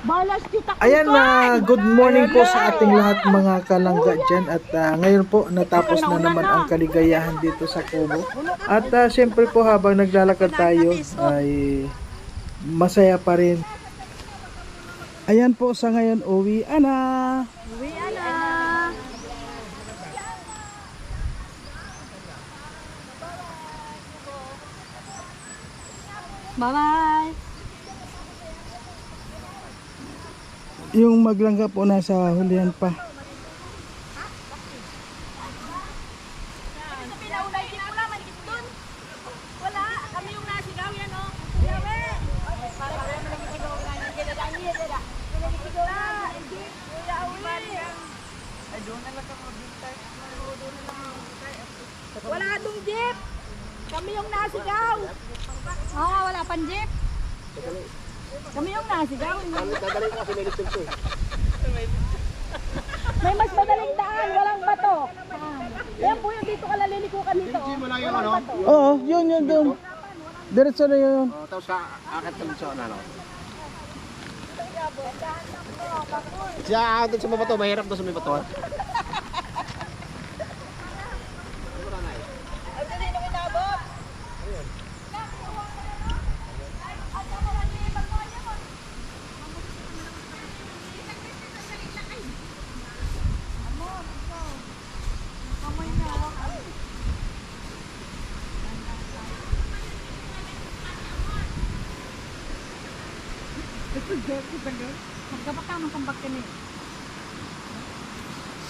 Balas kita ko. Ayan na, good morning po sa ating lahat mga kalangga dyan. At ngayon po, natapos na naman ang kaligayahan dito sa Kubo. At siyempre po habang naglalakad tayo ay masaya pa rin. Ayan po sa ngayon, uwi na. Uwi na. Bye-bye. Yung maglangga po nasa hulihan pa. Wala, kami yung nasigaw yan, oh. Yawe! Wala dong jeep! Kami yung nasigaw! Ah, wala pang jeep! Kami yung nasigaw. May mas madaling daan, walang bato. Yan po yung dito kalalilikukan dito. Walang bato. Oo, yun doon. Diretso na yun. Tapos akit kami sa ano. Siya doon sa mabato, mahirap doon sa may bato. Magkapakamang kambak ka ni.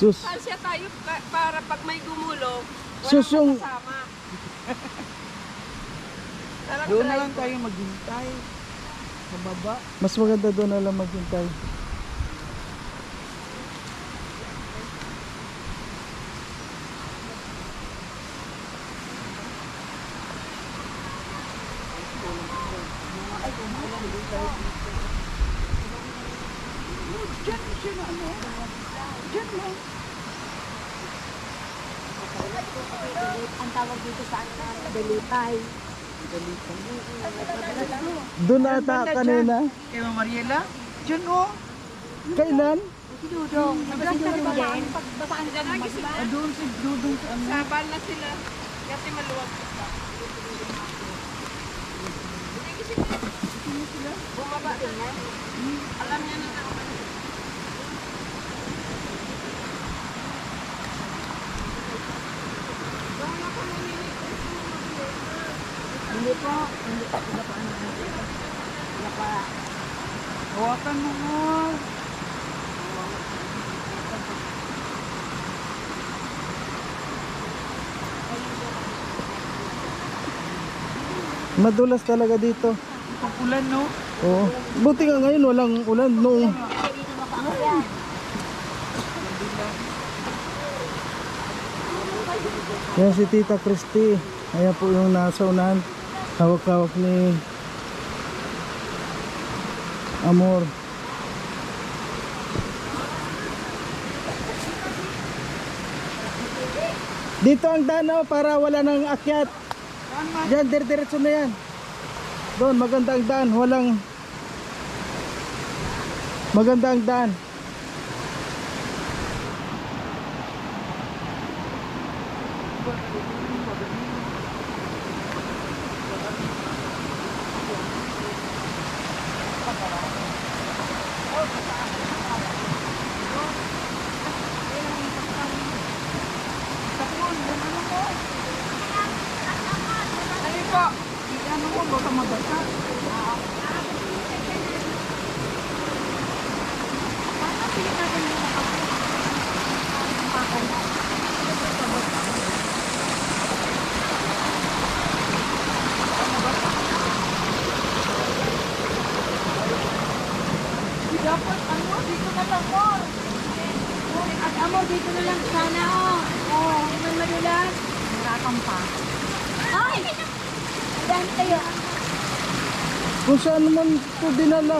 Sus. Siya tayo para pag may gumulong, Sus yung... kasama. Doon na lang tayo maghintay. Sa baba. Mas maganda doon na lang maghintay. Ang tawag dito sa Delitay. Doon ata kanina. Kay Mama Mariela. Diyan o. Kailan? Dudong. Nabasa si Dudong yan. Pagbasaan nila ng magla. Doon si Dudong sa ano. Sabal na sila. Kasi maluwag pa. Bumaba na nga. Alam niya na na. Hindi po. Hindi po. Wala pa ano. Wala pa. Hawakan mo mo. Madulas talaga dito. Papulan no. Oo. Buti nga ngayon walang ulan noong. Yan si Tita Christy. Ayan po yung nasa unahan. Hawak-hawak ni Amor. Dito ang daan para wala nang akyat. Diyan, diretso na yan. Doon, maganda ang daan. Walang maganda ang daan. Ano po? Ano mo baka mabasa? Dapat ano, dito na lang mo. At Amor, dito na lang sana, oh. Oh, hindi man madulas. Nakakam pa. Ay! Dahil tayo. Kung saan naman ito dinala.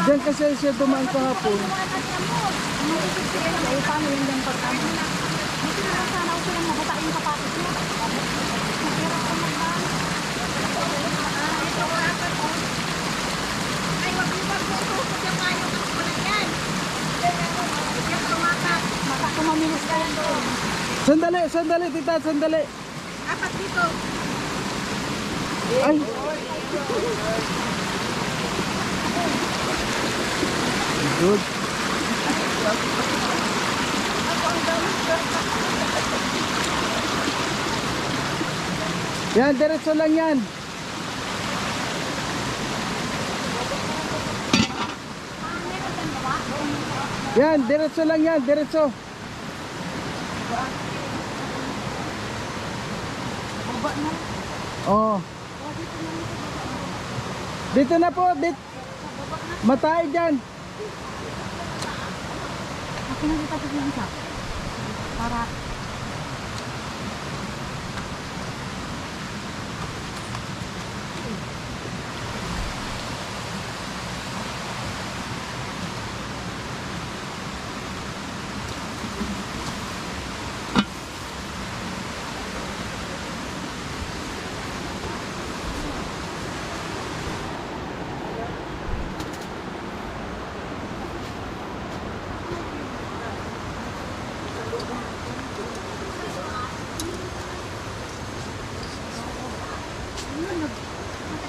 Diyan kasi siya dumaan kahapon. Paano yung lang pagkano? Dito na lang sana ako yung mabutain kapatos niya. Mahirap ko magdaan. Sandali, sandali, tita, sandali. Apat dito. Ay. Good. Yan, diretso lang yan. Yan, diretso lang yan, diretso. Oh. Dito na po, dito. Matay dyan. Pinagita po yung isa. Para...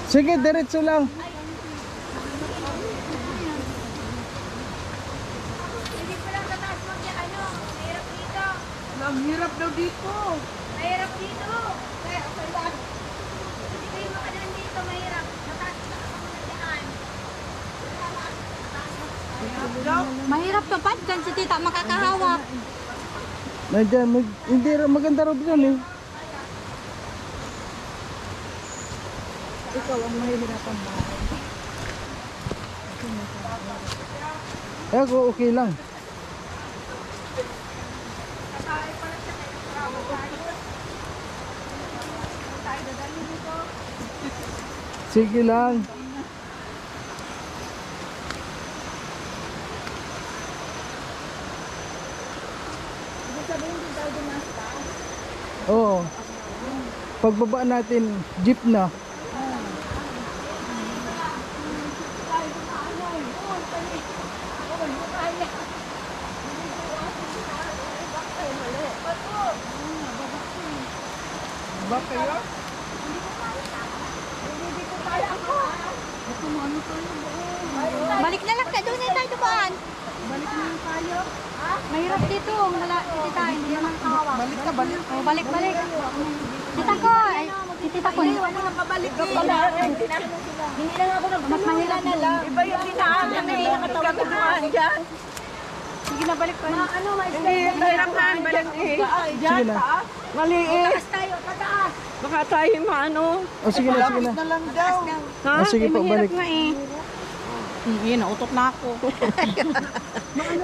Sige, diretso lang. Hindi ko lang tataas mo niya, ano, mahirap dito. Ang hirap daw dito. Mahirap dito. Kaya, okay lang. Hindi kayo makadaan dito, mahirap. Mataas na ako na dyan. Mahirap pa pa, dyan si tita makakahawak. Nandiyan, hindi maganda rin dyan eh. Ikaw ang mahihirapan ba? Ako, okay lang. Sige lang. Oo. Pagbaba natin, jeep na. Ba kayo? Balik na lang tayo, doon na tayo dumaan. Balik na lang tayo. Mahirap dito, tita, hindi naman kahawak. Balik ka, balik. Oh, balik. Tita ko, tita ko. Ayaw mo na pabalik eh. Hindi na ako mas mahirap na lang. Iba yung dinaanan eh. Katutuan dyan. Sige na, balik pa. Ano, Hindi, hirapan. Balik eh. Sige na. Maliit. Taas tayo, pataas. Baka tayo maano. O sige na, sige na. Na lang daw. Ha? O sige po, balik. Na eh. Yun, nautot na ako.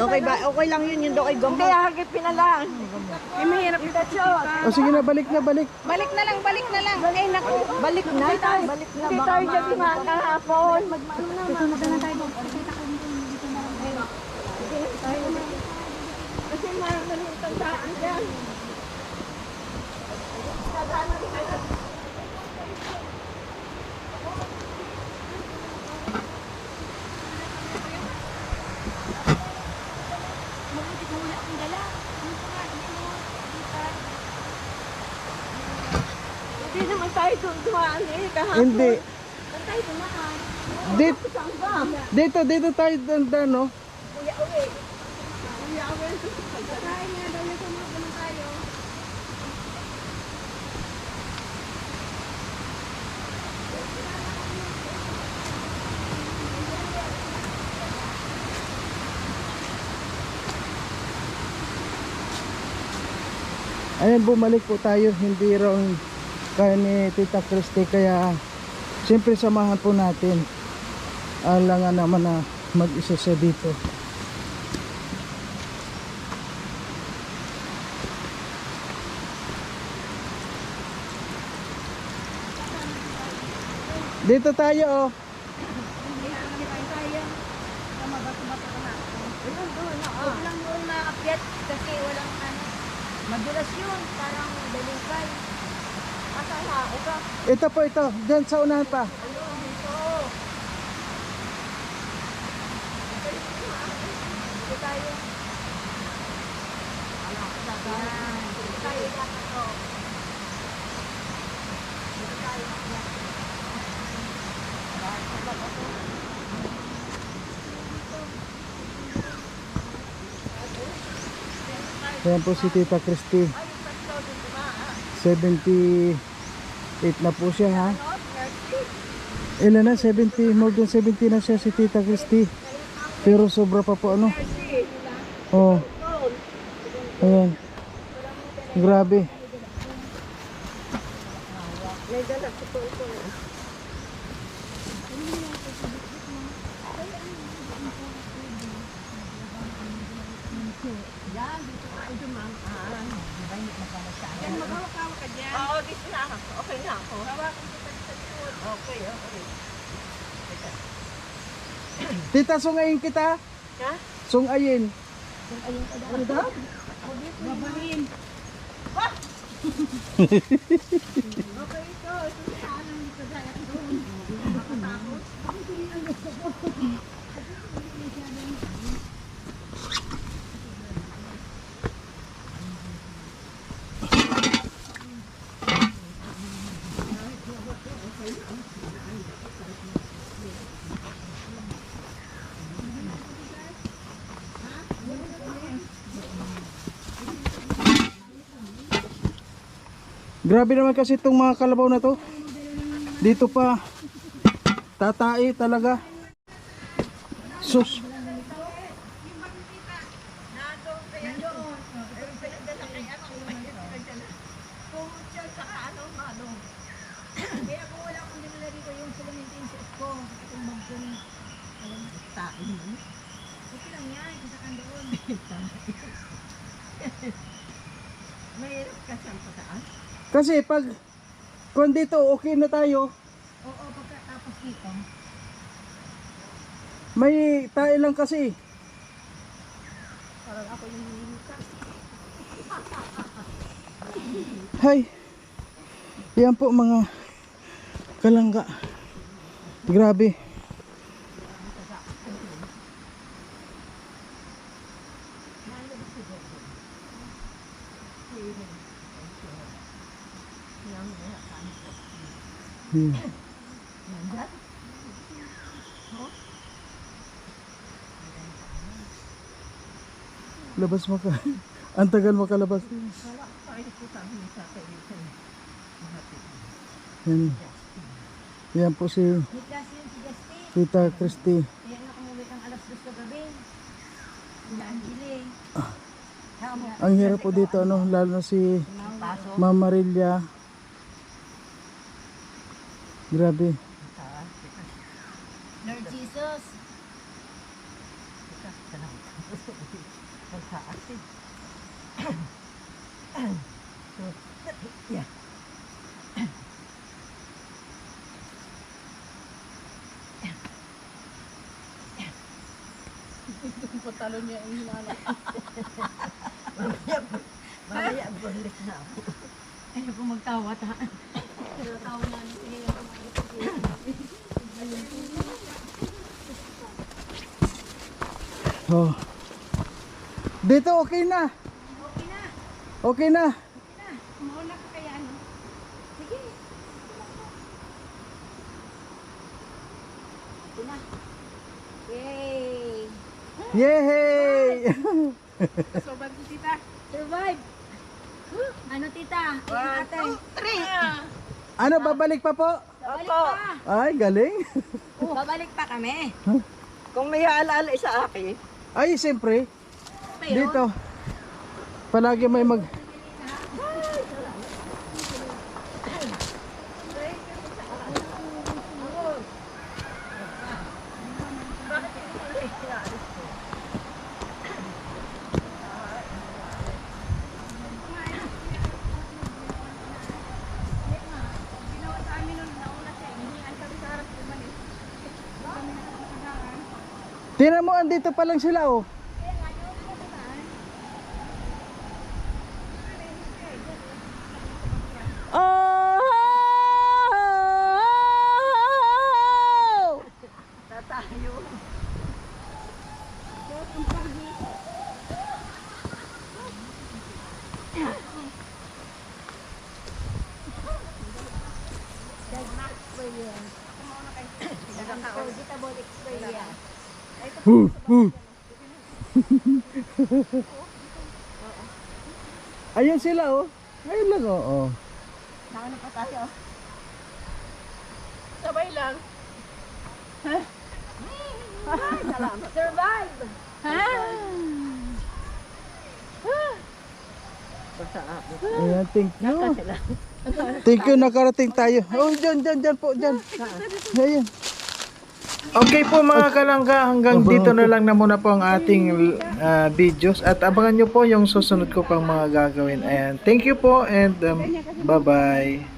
Okay ba? Okay lang yun. Yun daw ay gumbo. Hindi, hagipin na lang. Eh, mahirap ito. O sige na, balik na, balik. Balik na lang. Eh, naku. Balik na. Balik na. Hindi tayo dyan dumaan kahapon. Dito na tayo. Tita ko, dito na lang. Kasi mayroon na rin tandaan dyan. Hindi naman tayo dumaan eh. Kahapon. Hindi. Tayo dumaan. Dito, dito tayo dandan, no? Kain nga daw yung sumapunong tayo. Ayan, bumalik po tayo. Hindi raw kaya ni Tita Christy. Kaya, siyempre samahan po natin. Alangan naman na mag-isa siya dito. Dito tayo, oh. Huwag lang doon maakyat kasi walang ano. Madulas yun, parang dalupay. Asala ako ka. Ito po, ito. Diyan sa unahan pa. Dito tayo. Ayan po si Tita Christy. 78 na po siya ha. Ilan na? 70, more than 70 na siya si Tita Christy. Pero sobra pa po ano. Oh. Ayan. Grabe. Oo, dito na ako. Okay na ako. Okay. Tita, sungayin kita. Ha? Sungayin. Grabe naman kasi itong mga kalabaw na to. Dito pa tatai talaga. Sus. Kasi pag kung dito okay na tayo. Oo, pagkatapos dito. May tae lang kasi. Parang ako yung nililitas. Hay. Yan po mga kalangga. Grabe. Labas mo ka. Ang tagal makalabas. Yan. Yan po si Nikas yun si Justin. Tita Christy. Yan ako umuwi ng alas 2 sa gabi. Sila Angeli. Ang hirap po dito ano, lalo na si Ma'am Marilia. Grabe. Lord Jesus. Patalo niya yung hinala. Mamaya, balik na ako. Ayaw ko magtawa ta. Pero tawa na niya. Sige lang. Oh. Dito okay na. Okay na. Okay na. Mauna ka kaya ano. Sige. Okay na. Yay! Yay! Sobrang si tita. Survive! Ano tita? Ayan ate. Ano, babalik pa po? Babalik pa. Ay, galing. Babalik pa kami. Kung may haalala sa akin, Ay, siyempre. Pero, Dito. Palagi may mag... Tingnan mo, andito pa lang sila oh. Oh! tatayo. Unforgettable experience. Ayun sila oh. Ayun lang oh. Nauna pa tayo. Sabay lang. Salamat. Survive! Ha? Ayan, thank you. Thank you, nakarating tayo. Oh, dyan po, dyan. Ayan. Okay po mga kalangga, hanggang dito na lang na muna po ang ating videos at abangan nyo po yung susunod ko pang mga gagawin. Ayan, thank you po and bye-bye.